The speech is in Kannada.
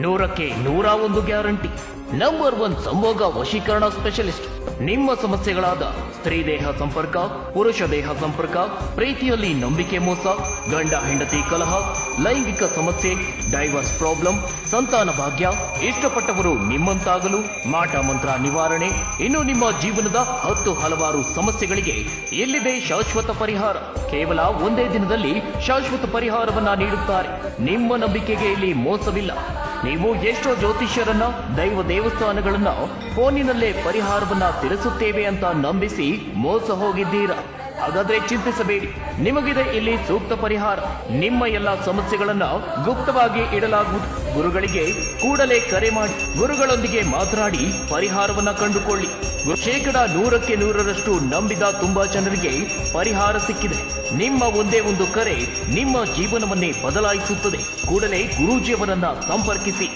100ಕ್ಕೆ 101 ಗ್ಯಾರಂಟಿ. ನಂಬರ್ 1 ಸಂಭೋಗ ವಶೀಕರಣ ಸ್ಪೆಷಲಿಸ್ಟ್. ನಿಮ್ಮ ಸಮಸ್ಯೆಗಳಾದ ಸ್ತ್ರೀ ದೇಹ ಸಂಪರ್ಕ, ಪುರುಷ ದೇಹ ಸಂಪರ್ಕ, ಪ್ರೀತಿಯಲ್ಲಿ ನಂಬಿಕೆ ಮೋಸ, ಗಂಡ ಹೆಂಡತಿ ಕಲಹ, ಲೈಂಗಿಕ ಸಮಸ್ಯೆ, ಡೈವರ್ಸ್ ಪ್ರಾಬ್ಲಮ್, ಸಂತಾನ ಭಾಗ್ಯ, ಇಷ್ಟಪಟ್ಟವರು ನಿಮ್ಮಂತಾಗಲು, ಮಾಟ ಮಂತ್ರ ನಿವಾರಣೆ, ಇನ್ನು ನಿಮ್ಮ ಜೀವನದ 10 ಹಲವಾರು ಸಮಸ್ಯೆಗಳಿಗೆ ಎಲ್ಲಿದೆ ಶಾಶ್ವತ ಪರಿಹಾರ. ಕೇವಲ ಒಂದೇ ದಿನದಲ್ಲಿ ಶಾಶ್ವತ ಪರಿಹಾರವನ್ನ ನೀಡುತ್ತಾರೆ. ನಿಮ್ಮ ನಂಬಿಕೆಗೆ ಇಲ್ಲಿ ಮೋಸವಿಲ್ಲ. ನೀವು ಎಷ್ಟೋ ಜ್ಯೋತಿಷ್ಯರನ್ನ, ದೈವ ದೇವಸ್ಥಾನಗಳನ್ನ ಫೋನಿನಲ್ಲೇ ಪರಿಹಾರವನ್ನ ತಿಳಿಸುತ್ತೇವೆ ಅಂತ ನಂಬಿಸಿ ಮೋಸ ಹೋಗಿದ್ದೀರಾ? ಹಾಗಾದ್ರೆ ಚಿಂತಿಸಬೇಡಿ, ನಿಮಗಿದೆ ಇಲ್ಲಿ ಸೂಕ್ತ ಪರಿಹಾರ. ನಿಮ್ಮ ಎಲ್ಲ ಸಮಸ್ಯೆಗಳನ್ನ ಗುಪ್ತವಾಗಿ ಇಡಲಾಗುವುದು. ಗುರುಗಳಿಗೆ ಕೂಡಲೇ ಕರೆ ಮಾಡಿ ಗುರುಗಳೊಂದಿಗೆ ಮಾತನಾಡಿ ಪರಿಹಾರವನ್ನ ಕಂಡುಕೊಳ್ಳಿ. 100ಕ್ಕೆ 100ರಷ್ಟು ನಂಬಿದ ತುಂಬಾ ಜನರಿಗೆ ಪರಿಹಾರ ಸಿಕ್ಕಿದೆ. ನಿಮ್ಮ ಒಂದೇ ಒಂದು ಕರೆ ನಿಮ್ಮ ಜೀವನವನ್ನೇ ಬದಲಾಯಿಸುತ್ತದೆ. ಕೂಡಲೇ ಗುರೂಜಿಯವರನ್ನ ಸಂಪರ್ಕಿಸಿ.